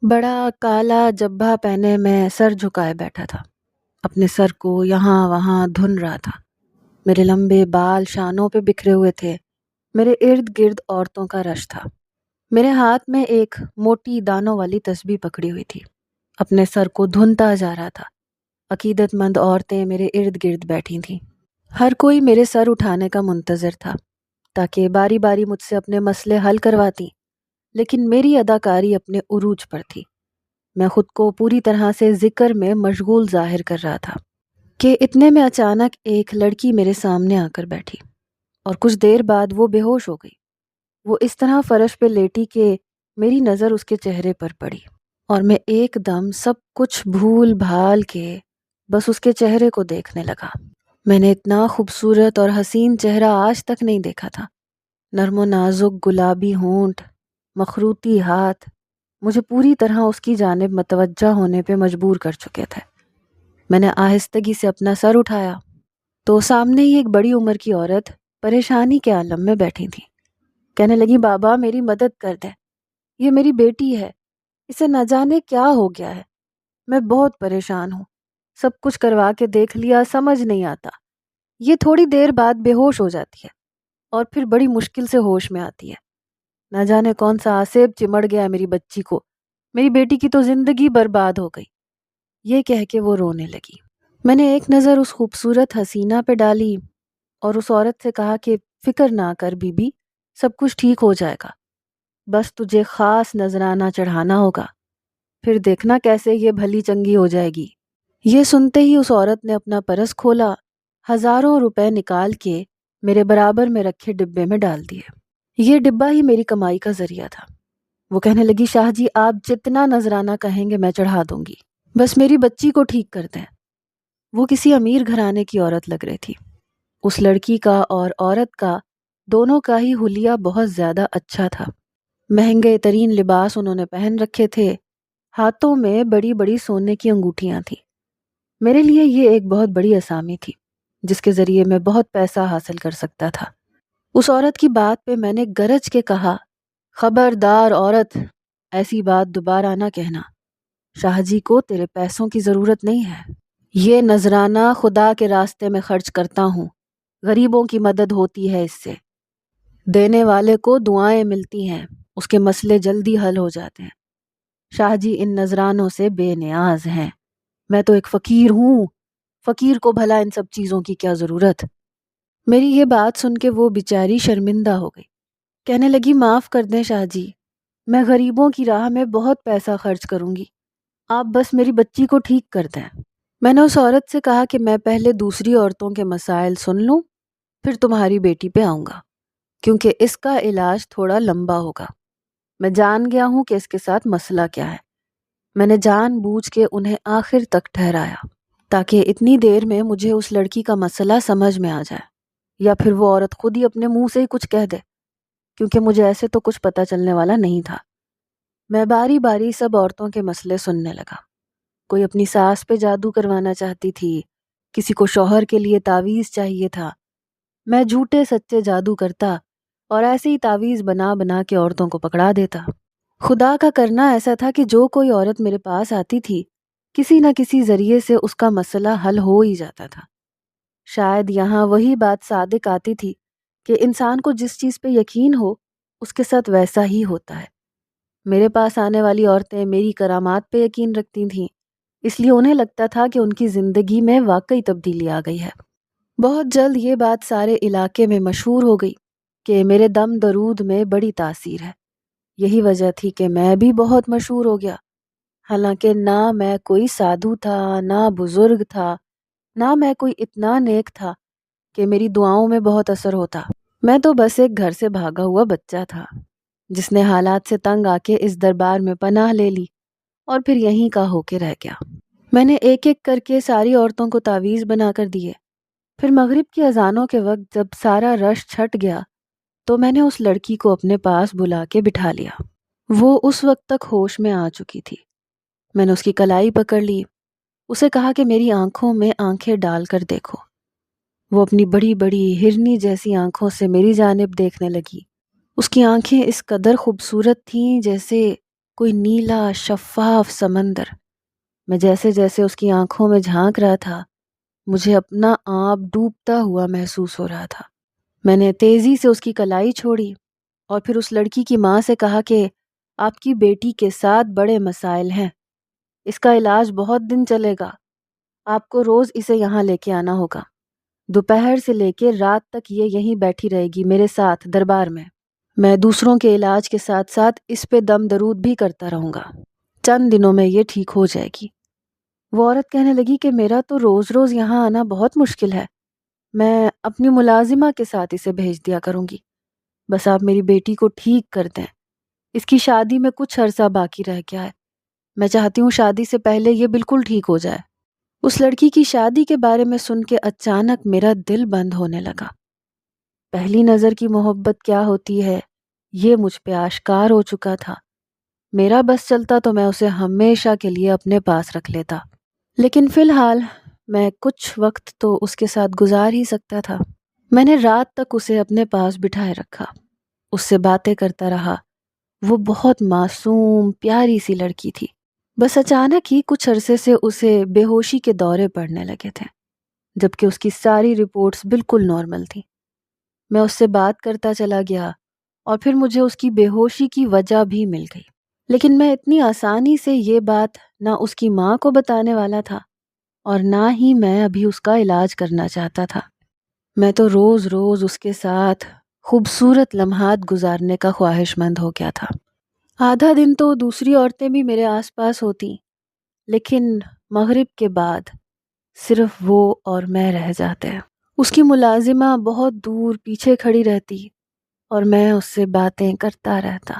بڑا کالا جبہ پہنے میں سر جھکائے بیٹھا تھا، اپنے سر کو یہاں وہاں دھن رہا تھا۔ میرے لمبے بال شانوں پہ بکھرے ہوئے تھے، میرے ارد گرد عورتوں کا رش تھا۔ میرے ہاتھ میں ایک موٹی دانوں والی تسبیح پکڑی ہوئی تھی، اپنے سر کو دھنتا جا رہا تھا۔ عقیدت مند عورتیں میرے ارد گرد بیٹھی تھیں، ہر کوئی میرے سر اٹھانے کا منتظر تھا تاکہ باری باری مجھ سے اپنے مسئلے حل کرواتی، لیکن میری اداکاری اپنے عروج پر تھی۔ میں خود کو پوری طرح سے ذکر میں مشغول ظاہر کر رہا تھا کہ اتنے میں اچانک ایک لڑکی میرے سامنے آ کر بیٹھی اور کچھ دیر بعد وہ بے ہوش ہو گئی۔ وہ اس طرح فرش پہ لیٹی کہ میری نظر اس کے چہرے پر پڑی اور میں ایک دم سب کچھ بھول بھال کے بس اس کے چہرے کو دیکھنے لگا۔ میں نے اتنا خوبصورت اور حسین چہرہ آج تک نہیں دیکھا تھا۔ نرم و نازک گلابی ہونٹ، مخروطی ہاتھ مجھے پوری طرح اس کی جانب متوجہ ہونے پہ مجبور کر چکے تھے۔ میں نے آہستگی سے اپنا سر اٹھایا تو سامنے ہی ایک بڑی عمر کی عورت پریشانی کے عالم میں بیٹھی تھی۔ کہنے لگی، بابا میری مدد کر دے، یہ میری بیٹی ہے، اسے نہ جانے کیا ہو گیا ہے، میں بہت پریشان ہوں، سب کچھ کروا کے دیکھ لیا، سمجھ نہیں آتا، یہ تھوڑی دیر بعد بے ہوش ہو جاتی ہے اور پھر بڑی مشکل سے ہوش میں آتی ہے، نہ جانے کون سا آسیب چمڑ گیا ہے میری بچی کو، میری بیٹی کی تو زندگی برباد ہو گئی۔ یہ کہہ کے وہ رونے لگی۔ میں نے ایک نظر اس خوبصورت حسینہ پہ ڈالی اور اس عورت سے کہا کہ فکر نہ کر بی بی، سب کچھ ٹھیک ہو جائے گا، بس تجھے خاص نذرانہ چڑھانا ہوگا، پھر دیکھنا کیسے یہ بھلی چنگی ہو جائے گی۔ یہ سنتے ہی اس عورت نے اپنا پرس کھولا، ہزاروں روپے نکال کے میرے برابر میں رکھے ڈبے میں ڈال دیے۔ یہ ڈبہ ہی میری کمائی کا ذریعہ تھا۔ وہ کہنے لگی، شاہ جی آپ جتنا نذرانہ کہیں گے میں چڑھا دوں گی، بس میری بچی کو ٹھیک کر دیں۔ وہ کسی امیر گھرانے کی عورت لگ رہی تھی۔ اس لڑکی کا اور عورت کا دونوں کا ہی حلیہ بہت زیادہ اچھا تھا۔ مہنگے ترین لباس انہوں نے پہن رکھے تھے، ہاتھوں میں بڑی بڑی سونے کی انگوٹھیاں تھیں۔ میرے لیے یہ ایک بہت بڑی اسامی تھی جس کے ذریعے میں بہت پیسہ حاصل کر سکتا تھا۔ اس عورت کی بات پہ میں نے گرج کے کہا، خبردار عورت، ایسی بات دوبارہ نہ کہنا، شاہ جی کو تیرے پیسوں کی ضرورت نہیں ہے، یہ نذرانہ خدا کے راستے میں خرچ کرتا ہوں، غریبوں کی مدد ہوتی ہے اس سے، دینے والے کو دعائیں ملتی ہیں، اس کے مسئلے جلدی حل ہو جاتے ہیں، شاہ جی ان نذرانوں سے بے نیاز ہیں، میں تو ایک فقیر ہوں، فقیر کو بھلا ان سب چیزوں کی کیا ضرورت۔ میری یہ بات سن کے وہ بیچاری شرمندہ ہو گئی، کہنے لگی، معاف کر دیں شاہ جی، میں غریبوں کی راہ میں بہت پیسہ خرچ کروں گی، آپ بس میری بچی کو ٹھیک کر دیں۔ میں نے اس عورت سے کہا کہ میں پہلے دوسری عورتوں کے مسائل سن لوں، پھر تمہاری بیٹی پہ آؤں گا، کیونکہ اس کا علاج تھوڑا لمبا ہوگا۔ میں جان گیا ہوں کہ اس کے ساتھ مسئلہ کیا ہے۔ میں نے جان بوجھ کے انہیں آخر تک ٹھہرایا تاکہ اتنی دیر میں مجھے اس لڑکی کا مسئلہ سمجھ میں آ جائے، یا پھر وہ عورت خود ہی اپنے منہ سے ہی کچھ کہہ دے، کیونکہ مجھے ایسے تو کچھ پتہ چلنے والا نہیں تھا۔ میں باری باری سب عورتوں کے مسئلے سننے لگا۔ کوئی اپنی ساس پہ جادو کروانا چاہتی تھی، کسی کو شوہر کے لیے تعویذ چاہیے تھا۔ میں جھوٹے سچے جادو کرتا اور ایسے ہی تعویذ بنا بنا کے عورتوں کو پکڑا دیتا۔ خدا کا کرنا ایسا تھا کہ جو کوئی عورت میرے پاس آتی تھی، کسی نہ کسی ذریعے سے اس کا مسئلہ حل ہو ہی جاتا تھا۔ شاید یہاں وہی بات صادق آتی تھی کہ انسان کو جس چیز پہ یقین ہو اس کے ساتھ ویسا ہی ہوتا ہے۔ میرے پاس آنے والی عورتیں میری کرامات پہ یقین رکھتی تھیں، اس لیے انہیں لگتا تھا کہ ان کی زندگی میں واقعی تبدیلی آ گئی ہے۔ بہت جلد یہ بات سارے علاقے میں مشہور ہو گئی کہ میرے دم درود میں بڑی تاثیر ہے۔ یہی وجہ تھی کہ میں بھی بہت مشہور ہو گیا، حالانکہ نہ میں کوئی سادھو تھا، نہ بزرگ تھا، نہ میں کوئی اتنا نیک تھا کہ میری دعاؤں میں بہت اثر ہوتا۔ میں تو بس ایک گھر سے بھاگا ہوا بچہ تھا جس نے حالات سے تنگ آ کے اس دربار میں پناہ لے لی اور پھر یہیں کا ہو کے رہ گیا۔ میں نے ایک ایک کر کے ساری عورتوں کو تعویذ بنا کر دیے۔ پھر مغرب کی اذانوں کے وقت جب سارا رش چھٹ گیا تو میں نے اس لڑکی کو اپنے پاس بلا کے بٹھا لیا۔ وہ اس وقت تک ہوش میں آ چکی تھی۔ میں نے اس کی کلائی پکڑ لی، اسے کہا کہ میری آنکھوں میں آنکھیں ڈال کر دیکھو۔ وہ اپنی بڑی بڑی ہرنی جیسی آنکھوں سے میری جانب دیکھنے لگی۔ اس کی آنکھیں اس قدر خوبصورت تھیں جیسے کوئی نیلا شفاف سمندر۔ میں جیسے جیسے اس کی آنکھوں میں جھانک رہا تھا مجھے اپنا آپ ڈوبتا ہوا محسوس ہو رہا تھا۔ میں نے تیزی سے اس کی کلائی چھوڑی اور پھر اس لڑکی کی ماں سے کہا کہ آپ کی بیٹی کے 7 بڑے مسائل ہیں، اس کا علاج بہت دن چلے گا، آپ کو روز اسے یہاں لے کے آنا ہوگا، دوپہر سے لے کے رات تک یہ یہیں بیٹھی رہے گی میرے ساتھ دربار میں دوسروں کے علاج کے ساتھ ساتھ اس پہ دم درود بھی کرتا رہوں گا، چند دنوں میں یہ ٹھیک ہو جائے گی۔ وہ عورت کہنے لگی کہ میرا تو روز روز یہاں آنا بہت مشکل ہے، میں اپنی ملازمہ کے ساتھ اسے بھیج دیا کروں گی، بس آپ میری بیٹی کو ٹھیک کر دیں، اس کی شادی میں کچھ عرصہ باقی رہ گیا ہے، میں چاہتی ہوں شادی سے پہلے یہ بالکل ٹھیک ہو جائے۔ اس لڑکی کی شادی کے بارے میں سن کے اچانک میرا دل بند ہونے لگا۔ پہلی نظر کی محبت کیا ہوتی ہے یہ مجھ پہ آشکار ہو چکا تھا۔ میرا بس چلتا تو میں اسے ہمیشہ کے لیے اپنے پاس رکھ لیتا، لیکن فی الحال میں کچھ وقت تو اس کے ساتھ گزار ہی سکتا تھا۔ میں نے رات تک اسے اپنے پاس بٹھائے رکھا، اس سے باتیں کرتا رہا۔ وہ بہت معصوم پیاری سی لڑکی تھی، بس اچانک ہی کچھ عرصے سے اسے بے ہوشی کے دورے پڑنے لگے تھے، جبکہ اس کی ساری رپورٹس بالکل نارمل تھیں۔ میں اس سے بات کرتا چلا گیا اور پھر مجھے اس کی بے ہوشی کی وجہ بھی مل گئی، لیکن میں اتنی آسانی سے یہ بات نہ اس کی ماں کو بتانے والا تھا اور نہ ہی میں ابھی اس کا علاج کرنا چاہتا تھا۔ میں تو روز روز اس کے ساتھ خوبصورت لمحات گزارنے کا خواہش مند ہو گیا تھا۔ آدھا دن تو دوسری عورتیں بھی میرے آس پاس ہوتی، لیکن مغرب کے بعد صرف وہ اور میں رہ جاتے۔ اس کی ملازمہ بہت دور پیچھے کھڑی رہتی اور میں اس سے باتیں کرتا رہتا۔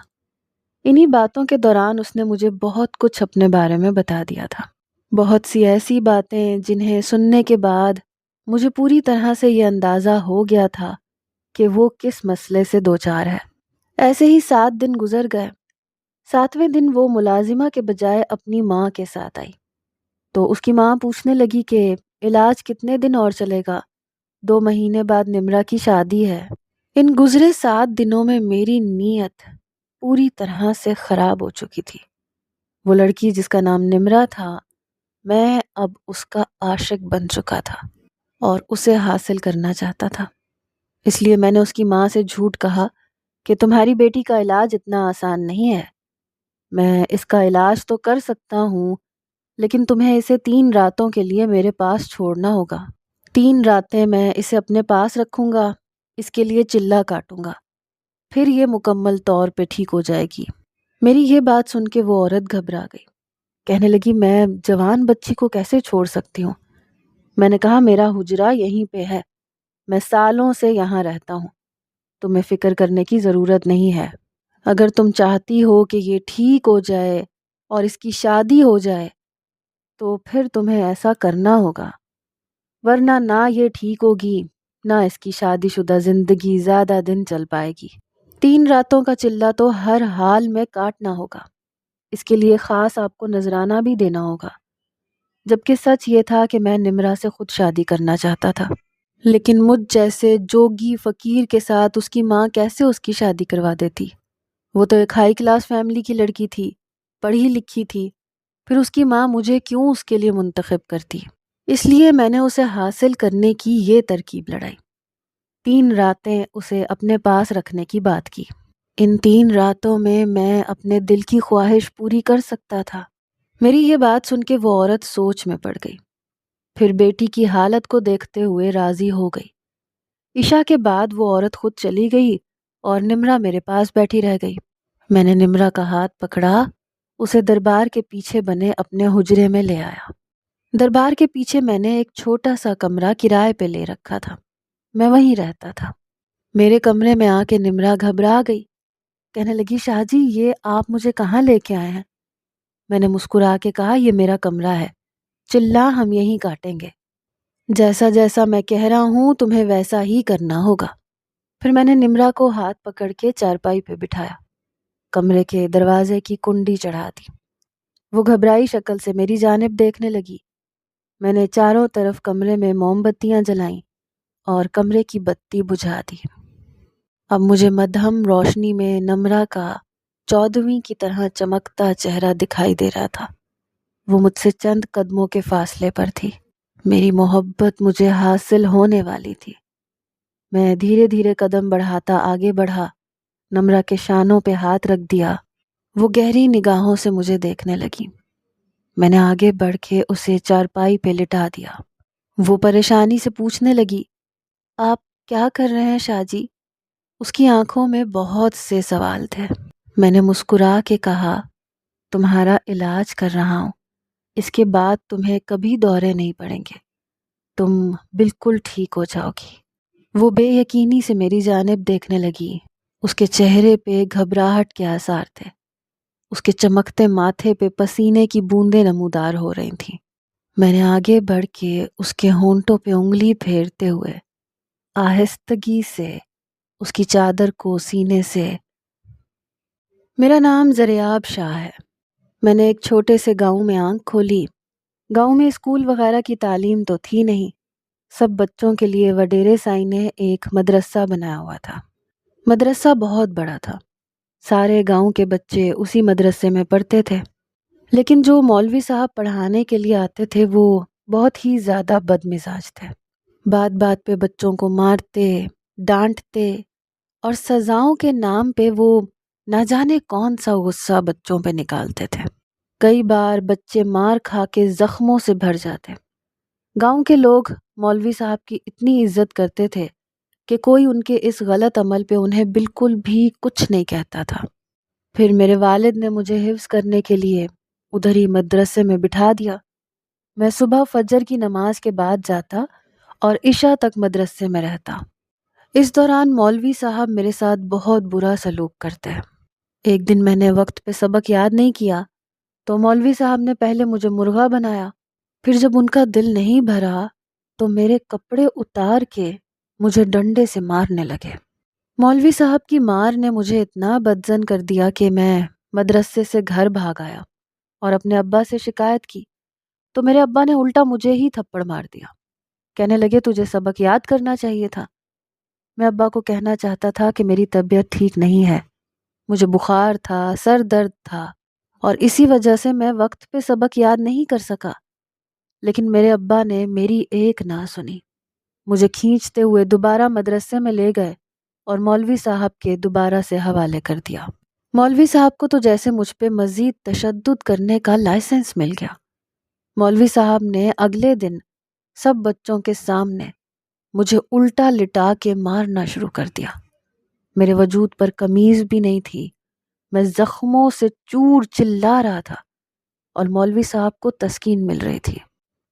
انہی باتوں کے دوران اس نے مجھے بہت کچھ اپنے بارے میں بتا دیا تھا، بہت سی ایسی باتیں جنہیں سننے کے بعد مجھے پوری طرح سے یہ اندازہ ہو گیا تھا کہ وہ کس مسئلے سے دوچار ہے۔ ایسے ہی 7 دن گزر گئے۔ 7ویں دن وہ ملازمہ کے بجائے اپنی ماں کے ساتھ آئی، تو اس کی ماں پوچھنے لگی کہ علاج کتنے دن اور چلے گا، 2 مہینے بعد نمرا کی شادی ہے۔ ان گزرے 7 دنوں میں میری نیت پوری طرح سے خراب ہو چکی تھی۔ وہ لڑکی جس کا نام نمرا تھا، میں اب اس کا عاشق بن چکا تھا اور اسے حاصل کرنا چاہتا تھا۔ اس لیے میں نے اس کی ماں سے جھوٹ کہا کہ تمہاری بیٹی کا علاج اتنا آسان نہیں ہے، میں اس کا علاج تو کر سکتا ہوں، لیکن تمہیں اسے 3 راتوں کے لیے میرے پاس چھوڑنا ہوگا۔ 3 راتیں میں اسے اپنے پاس رکھوں گا، اس کے لیے چلہ کاٹوں گا، پھر یہ مکمل طور پہ ٹھیک ہو جائے گی۔ میری یہ بات سن کے وہ عورت گھبرا گئی، کہنے لگی میں جوان بچی کو کیسے چھوڑ سکتی ہوں؟ میں نے کہا میرا حجرہ یہیں پہ ہے، میں سالوں سے یہاں رہتا ہوں، تمہیں فکر کرنے کی ضرورت نہیں ہے۔ اگر تم چاہتی ہو کہ یہ ٹھیک ہو جائے اور اس کی شادی ہو جائے تو پھر تمہیں ایسا کرنا ہوگا، ورنہ نہ یہ ٹھیک ہوگی نہ اس کی شادی شدہ زندگی زیادہ دن چل پائے گی۔ 3 راتوں کا چلہ تو ہر حال میں کاٹنا ہوگا، اس کے لیے خاص آپ کو نذرانہ بھی دینا ہوگا۔ جبکہ سچ یہ تھا کہ میں نمرا سے خود شادی کرنا چاہتا تھا، لیکن مجھ جیسے جوگی فقیر کے ساتھ اس کی ماں کیسے اس کی شادی کروا دیتی؟ وہ تو ایک ہائی کلاس فیملی کی لڑکی تھی، پڑھی لکھی تھی، پھر اس کی ماں مجھے کیوں اس کے لیے منتخب کرتی؟ اس لیے میں نے اسے حاصل کرنے کی یہ ترکیب لڑائی، 3 راتیں اسے اپنے پاس رکھنے کی بات کی۔ ان 3 راتوں میں میں اپنے دل کی خواہش پوری کر سکتا تھا۔ میری یہ بات سن کے وہ عورت سوچ میں پڑ گئی، پھر بیٹی کی حالت کو دیکھتے ہوئے راضی ہو گئی۔ عشاء کے بعد وہ عورت خود چلی گئی اور نمرا میرے پاس بیٹھی رہ گئی۔ میں نے نمرا کا ہاتھ پکڑا، اسے دربار کے پیچھے بنے اپنے حجرے میں لے آیا۔ دربار کے پیچھے میں نے ایک چھوٹا سا کمرہ کرائے پہ لے رکھا تھا، میں وہیں رہتا تھا۔ میرے کمرے میں آ کے نمرا گھبرا گئی، کہنے لگی شاہ جی یہ آپ مجھے کہاں لے کے آئے ہیں؟ میں نے مسکرا کے کہا یہ میرا کمرہ ہے، چلہ ہم یہیں کاٹیں گے، جیسا جیسا میں کہہ رہا ہوں تمہیں ویسا ہی کرنا ہوگا۔ پھر میں نے نمرا کو ہاتھ پکڑ کے چارپائی پہ بٹھایا، کمرے کے دروازے کی کنڈی چڑھا دی۔ وہ گھبرائی شکل سے میری جانب دیکھنے لگی۔ میں نے چاروں طرف کمرے میں موم بتیاں جلائیں اور کمرے کی بتی بجھا دی۔ اب مجھے مدھم روشنی میں نمرا کا 14ویں کی طرح چمکتا چہرہ دکھائی دے رہا تھا۔ وہ مجھ سے چند قدموں کے فاصلے پر تھی۔ میری محبت مجھے حاصل ہونے والی تھی۔ میں دھیرے دھیرے قدم بڑھاتا آگے بڑھا، نمرہ کے شانوں پہ ہاتھ رکھ دیا۔ وہ گہری نگاہوں سے مجھے دیکھنے لگی۔ میں نے آگے بڑھ کے اسے چارپائی پہ لٹا دیا۔ وہ پریشانی سے پوچھنے لگی، آپ کیا کر رہے ہیں شاہ جی؟ اس کی آنکھوں میں بہت سے سوال تھے۔ میں نے مسکرا کے کہا، تمہارا علاج کر رہا ہوں، اس کے بعد تمہیں کبھی دورے نہیں پڑیں گے، تم بالکل ٹھیک ہو جاؤ گی۔ وہ بے یقینی سے میری جانب دیکھنے لگی۔ اس کے چہرے پہ گھبراہٹ کے آثار تھے۔ اس کے چمکتے ماتھے پہ پسینے کی بوندیں نمودار ہو رہی تھیں۔ میں نے آگے بڑھ کے اس کے ہونٹوں پہ انگلی پھیرتے ہوئے آہستگی سے اس کی چادر کو سینے سے، میرا نام زریاب شاہ ہے۔ میں نے ایک چھوٹے سے گاؤں میں آنکھ کھولی۔ گاؤں میں اسکول وغیرہ کی تعلیم تو تھی نہیں۔ سب بچوں کے لیے وڈیرے سائی نے ایک مدرسہ بنایا ہوا تھا۔ مدرسہ بہت بڑا تھا۔ سارے گاؤں کے بچے اسی مدرسے میں پڑھتے تھے، لیکن جو مولوی صاحب پڑھانے کے لیے آتے تھے وہ بہت ہی زیادہ بد مزاج تھے۔ بات بات پہ بچوں کو مارتے، ڈانٹتے اور سزاؤں کے نام پہ وہ نہ جانے کون سا غصہ بچوں پہ نکالتے تھے۔ کئی بار بچے مار کھا کے زخموں سے بھر جاتے۔ گاؤں کے لوگ مولوی صاحب کی اتنی عزت کرتے تھے کہ کوئی ان کے اس غلط عمل پہ انہیں بالکل بھی کچھ نہیں کہتا تھا۔ پھر میرے والد نے مجھے حفظ کرنے کے لیے ادھر ہی مدرسے میں بٹھا دیا۔ میں صبح فجر کی نماز کے بعد جاتا اور عشاء تک مدرسے میں رہتا۔ اس دوران مولوی صاحب میرے ساتھ بہت برا سلوک کرتے ہیں۔ ایک دن میں نے وقت پہ سبق یاد نہیں کیا تو مولوی صاحب نے پہلے مجھے مرغا بنایا، پھر جب ان کا دل نہیں بھرا تو میرے کپڑے اتار کے مجھے ڈنڈے سے مارنے لگے۔ مولوی صاحب کی مار نے مجھے اتنا بدظن کر دیا کہ میں مدرسے سے گھر بھاگ آیا اور اپنے ابا سے شکایت کی تو میرے ابا نے الٹا مجھے ہی تھپڑ مار دیا۔ کہنے لگے تجھے سبق یاد کرنا چاہیے تھا۔ میں ابا کو کہنا چاہتا تھا کہ میری طبیعت ٹھیک نہیں ہے، مجھے بخار تھا، سر درد تھا اور اسی وجہ سے میں وقت پہ سبق یاد نہیں کر سکا، لیکن میرے ابا نے میری ایک نہ سنی۔ مجھے کھینچتے ہوئے دوبارہ مدرسے میں لے گئے اور مولوی صاحب کے دوبارہ سے حوالے کر دیا۔ مولوی صاحب کو تو جیسے مجھ پہ مزید تشدد کرنے کا لائسنس مل گیا۔ مولوی صاحب نے اگلے دن سب بچوں کے سامنے مجھے الٹا لٹا کے مارنا شروع کر دیا۔ میرے وجود پر قمیض بھی نہیں تھی، میں زخموں سے چور چلا رہا تھا اور مولوی صاحب کو تسکین مل رہی تھی۔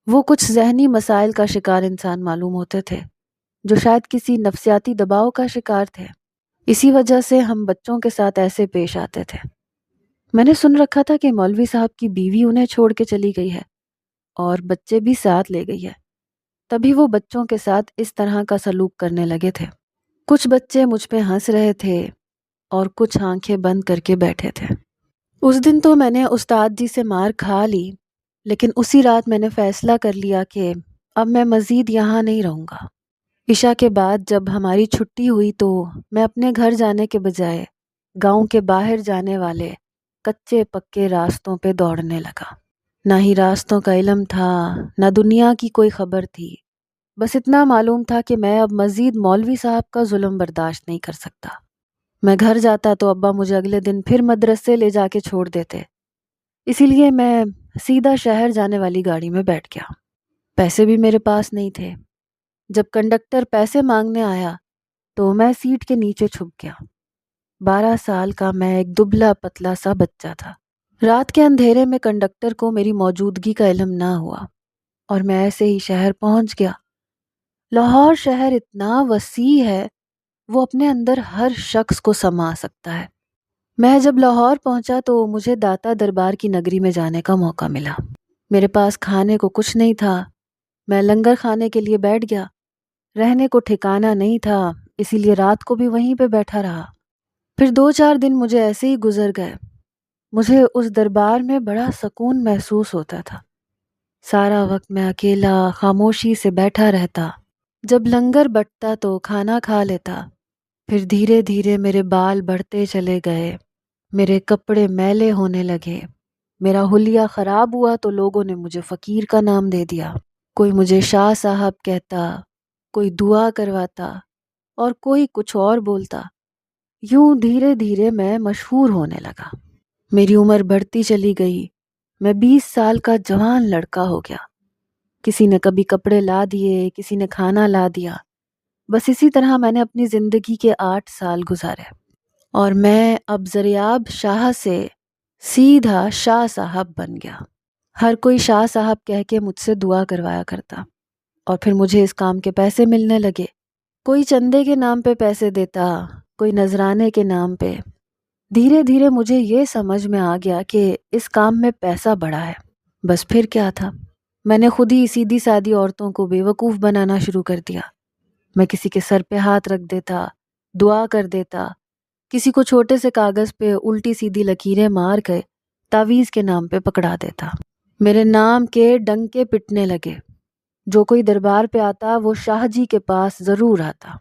وہ کچھ ذہنی مسائل کا شکار انسان معلوم ہوتے تھے جو شاید کسی نفسیاتی دباؤ کا شکار تھے، اسی وجہ سے ہم بچوں کے ساتھ ایسے پیش آتے تھے۔ میں نے سن رکھا تھا کہ مولوی صاحب کی بیوی انہیں چھوڑ کے چلی گئی ہے اور بچے بھی ساتھ لے گئی ہے، تبھی وہ بچوں کے ساتھ اس طرح کا سلوک کرنے لگے تھے۔ کچھ بچے مجھ پہ ہنس رہے تھے اور کچھ آنکھیں بند کر کے بیٹھے تھے۔ اس دن تو میں نے استاد جی سے مار کھا لی، لیکن اسی رات میں نے فیصلہ کر لیا کہ اب میں مزید یہاں نہیں رہوں گا۔ عشاء کے بعد جب ہماری چھٹی ہوئی تو میں اپنے گھر جانے کے بجائے گاؤں کے باہر جانے والے کچے پکے راستوں پہ دوڑنے لگا۔ نہ ہی راستوں کا علم تھا، نہ دنیا کی کوئی خبر تھی، بس اتنا معلوم تھا کہ میں اب مزید مولوی صاحب کا ظلم برداشت نہیں کر سکتا۔ میں گھر جاتا تو ابا مجھے اگلے دن پھر مدرسے لے جا کے چھوڑ دیتے، اسی لیے میں سیدھا شہر جانے والی گاڑی میں بیٹھ گیا۔ پیسے بھی میرے پاس نہیں تھے۔ جب کنڈکٹر پیسے مانگنے آیا تو میں سیٹ کے نیچے چھپ گیا۔ 12 سال کا میں ایک دبلا پتلا سا بچہ تھا۔ رات کے اندھیرے میں کنڈکٹر کو میری موجودگی کا علم نہ ہوا اور میں ایسے ہی شہر پہنچ گیا۔ لاہور شہر اتنا وسیع ہے، وہ اپنے اندر ہر شخص کو سما سکتا ہے۔ میں جب لاہور پہنچا تو مجھے داتا دربار کی نگری میں جانے کا موقع ملا۔ میرے پاس کھانے کو کچھ نہیں تھا، میں لنگر کھانے کے لیے بیٹھ گیا۔ رہنے کو ٹھکانہ نہیں تھا، اسی لیے رات کو بھی وہیں پہ بیٹھا رہا۔ پھر 2-4 دن مجھے ایسے ہی گزر گئے۔ مجھے اس دربار میں بڑا سکون محسوس ہوتا تھا۔ سارا وقت میں اکیلا خاموشی سے بیٹھا رہتا۔ جب لنگر بٹتا تو کھانا کھا لیتا، پھر دھیرے دھیرے میرے بال بڑھتے چلے گئے، میرے کپڑے میلے ہونے لگے، میرا حلیہ خراب ہوا تو لوگوں نے مجھے فقیر کا نام دے دیا۔ کوئی مجھے شاہ صاحب کہتا، کوئی دعا کرواتا اور کوئی کچھ اور بولتا۔ یوں دھیرے دھیرے میں مشہور ہونے لگا۔ میری عمر بڑھتی چلی گئی، میں 20 سال کا جوان لڑکا ہو گیا۔ کسی نے کبھی کپڑے لا دیے، کسی نے کھانا لا دیا۔ بس اسی طرح میں نے اپنی زندگی کے 8 سال گزارے، اور میں اب زریاب شاہ سے سیدھا شاہ صاحب بن گیا۔ ہر کوئی شاہ صاحب کہہ کے مجھ سے دعا کروایا کرتا، اور پھر مجھے اس کام کے پیسے ملنے لگے۔ کوئی چندے کے نام پہ پیسے دیتا، کوئی نذرانے کے نام پہ۔ دھیرے دھیرے مجھے یہ سمجھ میں آ گیا کہ اس کام میں پیسہ بڑا ہے۔ بس پھر کیا تھا، میں نے خود ہی سیدھی سادی عورتوں کو بے وقوف بنانا شروع کر دیا۔ میں کسی کے سر پہ ہاتھ رکھ دیتا، دعا کر دیتا، کسی کو چھوٹے سے کاغذ پہ الٹی سیدھی لکیریں مار کے تعویذ کے نام پہ پکڑا دیتا۔ میرے نام کے ڈنکے پٹنے لگے۔ جو کوئی دربار پہ آتا وہ شاہ جی کے پاس ضرور آتا،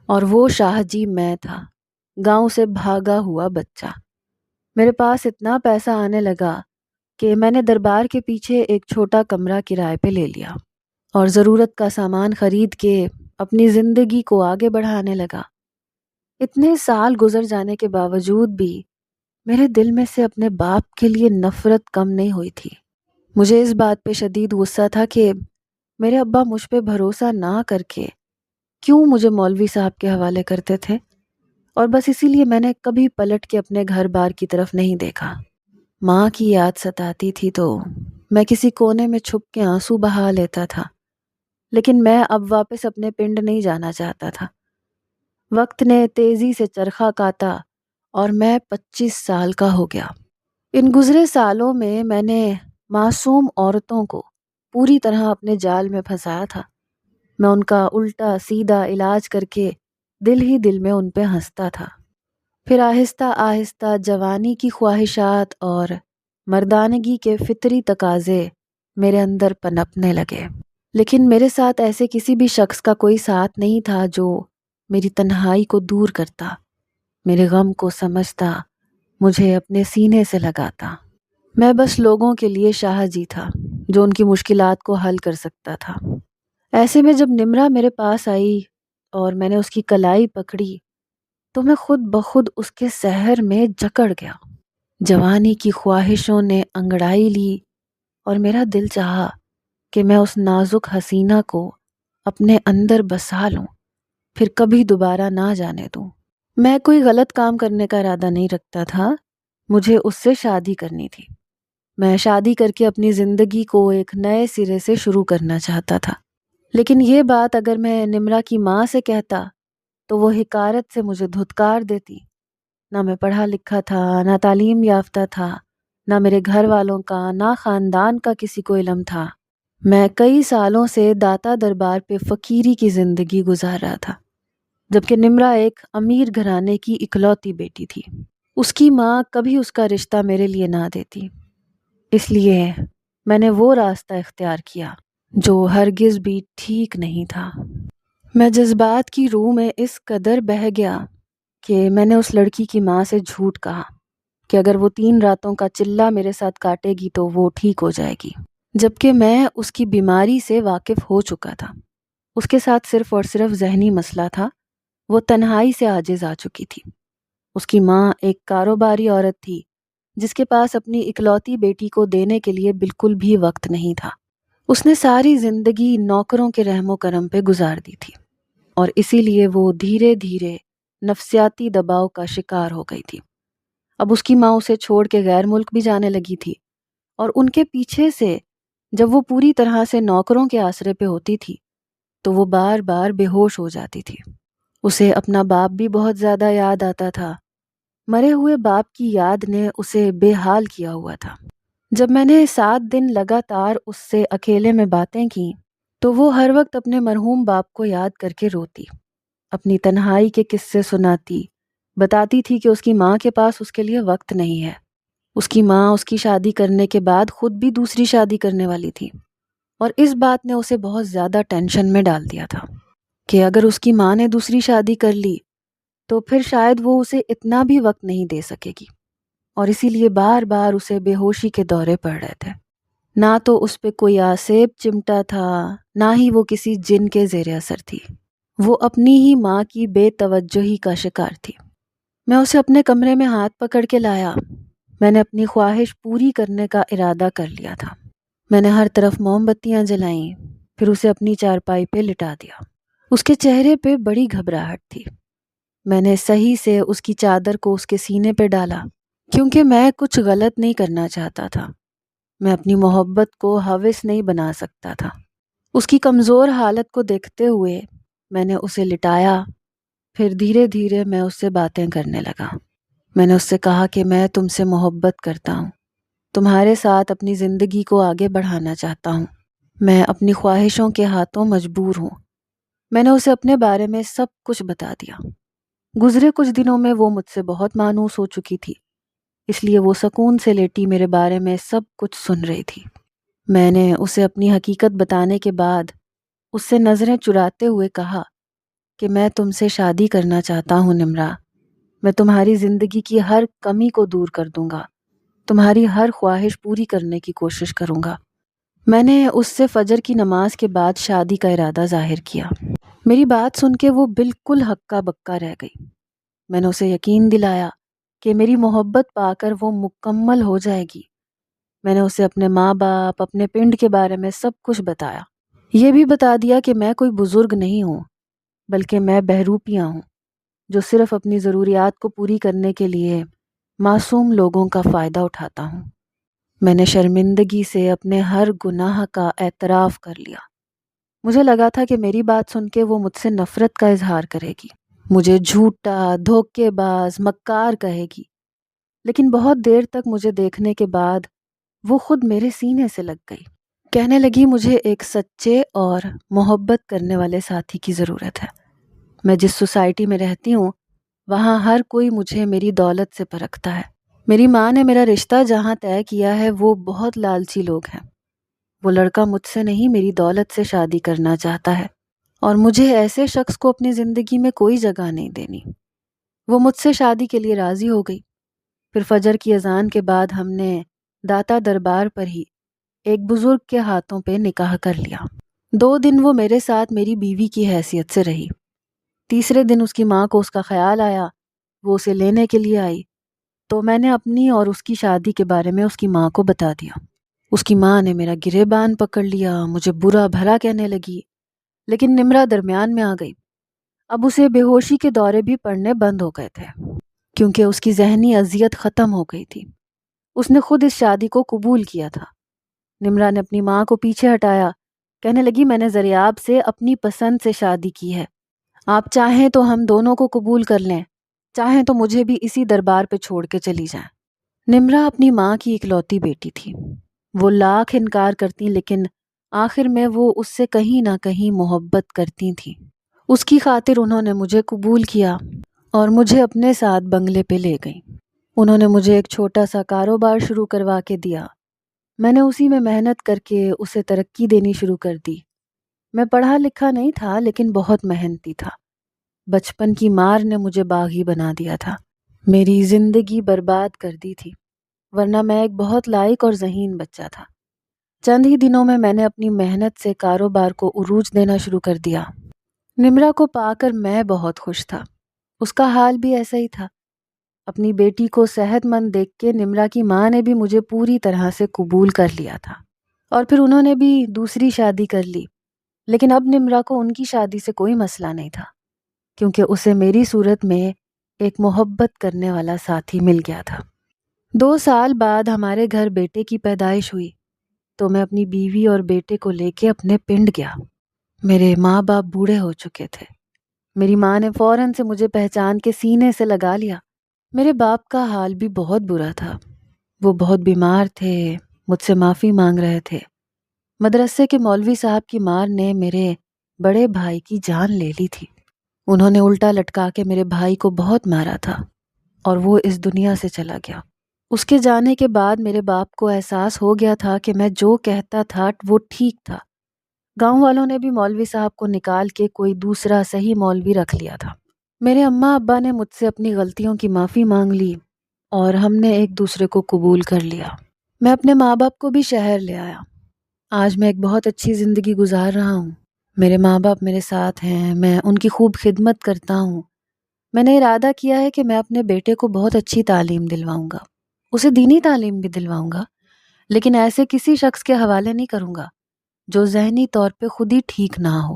اور وہ شاہ جی میں تھا، گاؤں سے بھاگا ہوا بچہ۔ میرے پاس اتنا پیسہ آنے لگا کہ میں نے دربار کے پیچھے ایک چھوٹا کمرہ کرائے پہ لے لیا، اور ضرورت کا سامان خرید کے اپنی زندگی کو آگے بڑھانے لگا۔ اتنے سال گزر جانے کے باوجود بھی میرے دل میں سے اپنے باپ کے لیے نفرت کم نہیں ہوئی تھی۔ مجھے اس بات پہ شدید غصہ تھا کہ میرے ابا مجھ پہ بھروسہ نہ کر کے کیوں مجھے مولوی صاحب کے حوالے کرتے تھے، اور بس اسی لیے میں نے کبھی پلٹ کے اپنے گھر بار کی طرف نہیں دیکھا۔ ماں کی یاد ستاتی تھی تو میں کسی کونے میں چھپ کے آنسو بہا لیتا تھا، لیکن میں اب واپس اپنے پنڈ نہیں جانا چاہتا تھا۔ وقت نے تیزی سے چرخا کاتا اور میں 25 سال کا ہو گیا۔ ان گزرے سالوں میں نے معصوم عورتوں کو پوری طرح اپنے جال میں پھنسایا تھا۔ میں ان کا الٹا سیدھا علاج کر کے دل ہی دل میں ان پہ ہنستا تھا۔ پھر آہستہ آہستہ جوانی کی خواہشات اور مردانگی کے فطری تقاضے میرے اندر پنپنے لگے، لیکن میرے ساتھ ایسے کسی بھی شخص کا کوئی ساتھ نہیں تھا جو میری تنہائی کو دور کرتا، میرے غم کو سمجھتا، مجھے اپنے سینے سے لگاتا۔ میں بس لوگوں کے لیے شاہ جی تھا جو ان کی مشکلات کو حل کر سکتا تھا۔ ایسے میں جب نمرا میرے پاس آئی اور میں نے اس کی کلائی پکڑی تو میں خود بخود اس کے سحر میں جکڑ گیا۔ جوانی کی خواہشوں نے انگڑائی لی اور میرا دل چاہا کہ میں اس نازک حسینہ کو اپنے اندر بسا لوں، پھر کبھی دوبارہ نہ جانے دوں۔ میں کوئی غلط کام کرنے کا ارادہ نہیں رکھتا تھا، مجھے اس سے شادی کرنی تھی۔ میں شادی کر کے اپنی زندگی کو ایک نئے سرے سے شروع کرنا چاہتا تھا، لیکن یہ بات اگر میں نمرا کی ماں سے کہتا تو وہ حقارت سے مجھے دھتکار دیتی۔ نہ میں پڑھا لکھا تھا، نہ تعلیم یافتہ تھا، نہ میرے گھر والوں کا، نہ خاندان کا کسی کو علم تھا۔ میں کئی سالوں سے داتا دربار پہ فقیری کی زندگی گزار رہا تھا، جبکہ نمرا ایک امیر گھرانے کی اکلوتی بیٹی تھی۔ اس کی ماں کبھی اس کا رشتہ میرے لیے نہ دیتی، اس لیے میں نے وہ راستہ اختیار کیا جو ہرگز بھی ٹھیک نہیں تھا۔ میں جذبات کی روح میں اس قدر بہہ گیا کہ میں نے اس لڑکی کی ماں سے جھوٹ کہا کہ اگر وہ 3 راتوں کا چلہ میرے ساتھ کاٹے گی تو وہ ٹھیک ہو جائے گی، جبکہ میں اس کی بیماری سے واقف ہو چکا تھا۔ اس کے ساتھ صرف اور صرف ذہنی مسئلہ تھا، وہ تنہائی سے عاجز آ چکی تھی۔ اس کی ماں ایک کاروباری عورت تھی جس کے پاس اپنی اکلوتی بیٹی کو دینے کے لیے بالکل بھی وقت نہیں تھا۔ اس نے ساری زندگی نوکروں کے رحم و کرم پہ گزار دی تھی، اور اسی لیے وہ دھیرے دھیرے نفسیاتی دباؤ کا شکار ہو گئی تھی۔ اب اس کی ماں اسے چھوڑ کے غیر ملک بھی جانے لگی تھی، اور ان کے پیچھے سے جب وہ پوری طرح سے نوکروں کے آسرے پہ ہوتی تھی تو وہ بار بار بے ہوش ہو جاتی تھی۔ اسے اپنا باپ بھی بہت زیادہ یاد آتا تھا۔ مرے ہوئے باپ کی یاد نے اسے بے حال کیا ہوا تھا۔ جب میں نے 7 دن لگاتار اس سے اکیلے میں باتیں کی تو وہ ہر وقت اپنے مرحوم باپ کو یاد کر کے روتی، اپنی تنہائی کے قصے سناتی، بتاتی تھی کہ اس کی ماں کے پاس اس کے لیے وقت نہیں ہے۔ اس کی ماں اس کی شادی کرنے کے بعد خود بھی دوسری شادی کرنے والی تھی، اور اس بات نے اسے بہت زیادہ ٹینشن میں ڈال دیا تھا کہ اگر اس کی ماں نے دوسری شادی کر لی تو پھر شاید وہ اسے اتنا بھی وقت نہیں دے سکے گی۔ اور اسی لیے بار بار اسے بے ہوشی کے دورے پڑ رہے تھے۔ نہ تو اس پہ کوئی آسیب چمٹا تھا، نہ ہی وہ کسی جن کے زیر اثر تھی۔ وہ اپنی ہی ماں کی بے توجہی کا شکار تھی۔ میں اسے اپنے کمرے میں ہاتھ پکڑ کے لایا۔ میں نے اپنی خواہش پوری کرنے کا ارادہ کر لیا تھا۔ میں نے ہر طرف موم بتیاں جلائیں، پھر اسے اپنی چارپائی پہ لٹا دیا۔ اس کے چہرے پہ بڑی گھبراہٹ تھی۔ میں نے صحیح سے اس کی چادر کو اس کے سینے پہ ڈالا، کیونکہ میں کچھ غلط نہیں کرنا چاہتا تھا۔ میں اپنی محبت کو ہوس نہیں بنا سکتا تھا۔ اس کی کمزور حالت کو دیکھتے ہوئے میں نے اسے لٹایا، پھر دھیرے دھیرے میں اس سے باتیں کرنے لگا۔ میں نے اس سے کہا کہ میں تم سے محبت کرتا ہوں، تمہارے ساتھ اپنی زندگی کو آگے بڑھانا چاہتا ہوں۔ میں اپنی خواہشوں کے ہاتھوں مجبور ہوں۔ میں نے اسے اپنے بارے میں سب کچھ بتا دیا۔ گزرے کچھ دنوں میں وہ مجھ سے بہت مانوس ہو چکی تھی، اس لیے وہ سکون سے لیٹی میرے بارے میں سب کچھ سن رہی تھی۔ میں نے اسے اپنی حقیقت بتانے کے بعد اس سے نظریں چراتے ہوئے کہا کہ میں تم سے شادی کرنا چاہتا ہوں نمرا۔ میں تمہاری زندگی کی ہر کمی کو دور کر دوں گا، تمہاری ہر خواہش پوری کرنے کی کوشش کروں گا۔ میں نے اس سے فجر کی نماز کے بعد شادی کا ارادہ ظاہر کیا۔ میری بات سن کے وہ بالکل ہکا بکا رہ گئی۔ میں نے اسے یقین دلایا کہ میری محبت پا کر وہ مکمل ہو جائے گی۔ میں نے اسے اپنے ماں باپ، اپنے پنڈ کے بارے میں سب کچھ بتایا۔ یہ بھی بتا دیا کہ میں کوئی بزرگ نہیں ہوں، بلکہ میں بہروپیہ ہوں جو صرف اپنی ضروریات کو پوری کرنے کے لیے معصوم لوگوں کا فائدہ اٹھاتا ہوں۔ میں نے شرمندگی سے اپنے ہر گناہ کا اعتراف کر لیا۔ مجھے لگا تھا کہ میری بات سن کے وہ مجھ سے نفرت کا اظہار کرے گی، مجھے جھوٹا، دھوکے باز، مکار کہے گی، لیکن بہت دیر تک مجھے دیکھنے کے بعد وہ خود میرے سینے سے لگ گئی۔ کہنے لگی مجھے ایک سچے اور محبت کرنے والے ساتھی کی ضرورت ہے۔ میں جس سوسائٹی میں رہتی ہوں وہاں ہر کوئی مجھے میری دولت سے پرکھتا ہے۔ میری ماں نے میرا رشتہ جہاں طے کیا ہے وہ بہت لالچی لوگ ہیں۔ وہ لڑکا مجھ سے نہیں میری دولت سے شادی کرنا چاہتا ہے، اور مجھے ایسے شخص کو اپنی زندگی میں کوئی جگہ نہیں دینی۔ وہ مجھ سے شادی کے لیے راضی ہو گئی۔ پھر فجر کی اذان کے بعد ہم نے داتا دربار پر ہی ایک بزرگ کے ہاتھوں پہ نکاح کر لیا۔ 2 دن وہ میرے ساتھ میری بیوی کی حیثیت سے رہی۔ تیسرے دن اس کی ماں کو اس کا خیال آیا، وہ اسے لینے کے لیے آئی، تو میں نے اپنی اور اس کی شادی کے بارے میں اس کی ماں کو بتا دیا۔ اس کی ماں نے میرا گریبان پکڑ لیا، مجھے برا بھلا کہنے لگی، لیکن نمرا درمیان میں آ گئی۔ اب اسے بے ہوشی کے دورے بھی پڑنے بند ہو گئے تھے، کیونکہ اس کی ذہنی اذیت ختم ہو گئی تھی۔ اس نے خود اس شادی کو قبول کیا تھا۔ نمرا نے اپنی ماں کو پیچھے ہٹایا، کہنے لگی میں نے زریاب سے اپنی پسند سے شادی کی ہے، آپ چاہیں تو ہم دونوں کو قبول کر لیں، چاہیں تو مجھے بھی اسی دربار پہ چھوڑ کے چلی جائیں۔ نمرا اپنی ماں کی اکلوتی بیٹی تھی۔ وہ لاکھ انکار کرتی لیکن آخر میں وہ اس سے کہیں نہ کہیں محبت کرتی تھیں۔ اس کی خاطر انہوں نے مجھے قبول کیا اور مجھے اپنے ساتھ بنگلے پہ لے گئیں۔ انہوں نے مجھے ایک چھوٹا سا کاروبار شروع کروا کے دیا۔ میں نے اسی میں محنت کر کے اسے ترقی دینی شروع کر دی۔ میں پڑھا لکھا نہیں تھا لیکن بہت محنتی تھا۔ بچپن کی مار نے مجھے باغی بنا دیا تھا، میری زندگی برباد کر دی تھی، ورنہ میں ایک بہت لائق اور ذہین بچہ تھا۔ چند ہی دنوں میں نے اپنی محنت سے کاروبار کو عروج دینا شروع کر دیا۔ نمرا کو پا کر میں بہت خوش تھا، اس کا حال بھی ایسا ہی تھا۔ اپنی بیٹی کو صحت مند دیکھ کے نمرا کی ماں نے بھی مجھے پوری طرح سے قبول کر لیا تھا، اور پھر انہوں نے بھی دوسری شادی کر لی۔ لیکن اب نمرا کو ان کی شادی سے کوئی مسئلہ نہیں تھا، کیونکہ اسے میری صورت میں ایک محبت کرنے والا ساتھی مل گیا تھا۔ 2 سال بعد ہمارے گھر بیٹے کی پیدائش ہوئی تو میں اپنی بیوی اور بیٹے کو لے کے اپنے پنڈ گیا۔ میرے ماں باپ بوڑھے ہو چکے تھے۔ میری ماں نے فوراً سے مجھے پہچان کے سینے سے لگا لیا۔ میرے باپ کا حال بھی بہت برا تھا، وہ بہت بیمار تھے، مجھ سے معافی مانگ رہے تھے۔ مدرسے کے مولوی صاحب کی مار نے میرے بڑے بھائی کی جان لے لی تھی۔ انہوں نے الٹا لٹکا کے میرے بھائی کو بہت مارا تھا اور وہ اس دنیا سے چلا گیا۔ اس کے جانے کے بعد میرے باپ کو احساس ہو گیا تھا کہ میں جو کہتا تھا وہ ٹھیک تھا۔ گاؤں والوں نے بھی مولوی صاحب کو نکال کے کوئی دوسرا صحیح مولوی رکھ لیا تھا۔ میرے اماں ابا نے مجھ سے اپنی غلطیوں کی معافی مانگ لی اور ہم نے ایک دوسرے کو قبول کر لیا۔ میں اپنے ماں باپ کو بھی شہر لے آیا۔ آج میں ایک بہت اچھی زندگی گزار رہا ہوں۔ میرے ماں باپ میرے ساتھ ہیں، میں ان کی خوب خدمت کرتا ہوں۔ میں نے ارادہ کیا ہے کہ میں اپنے بیٹے کو بہت اچھی تعلیم دلواؤں گا، اسے دینی تعلیم بھی دلواؤں گا، لیکن ایسے کسی شخص کے حوالے نہیں کروں گا جو ذہنی طور پہ خود ہی ٹھیک نہ ہو۔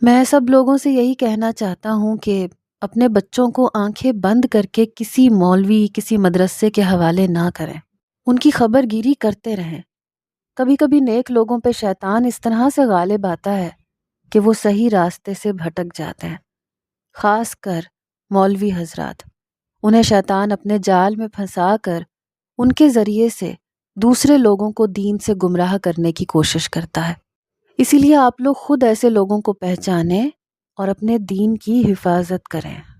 میں سب لوگوں سے یہی کہنا چاہتا ہوں کہ اپنے بچوں کو آنکھیں بند کر کے کسی مولوی، کسی مدرسے کے حوالے نہ کریں، ان کی خبر گیری کرتے رہیں۔ کبھی کبھی نیک لوگوں پہ شیطان اس طرح سے غالب آتا ہے کہ وہ صحیح راستے سے بھٹک جاتے ہیں، خاص کر مولوی حضرات۔ انہیں شیطان اپنے جال میں پھنسا کر ان کے ذریعے سے دوسرے لوگوں کو دین سے گمراہ کرنے کی کوشش کرتا ہے۔ اسی لیے آپ لوگ خود ایسے لوگوں کو پہچانیں اور اپنے دین کی حفاظت کریں۔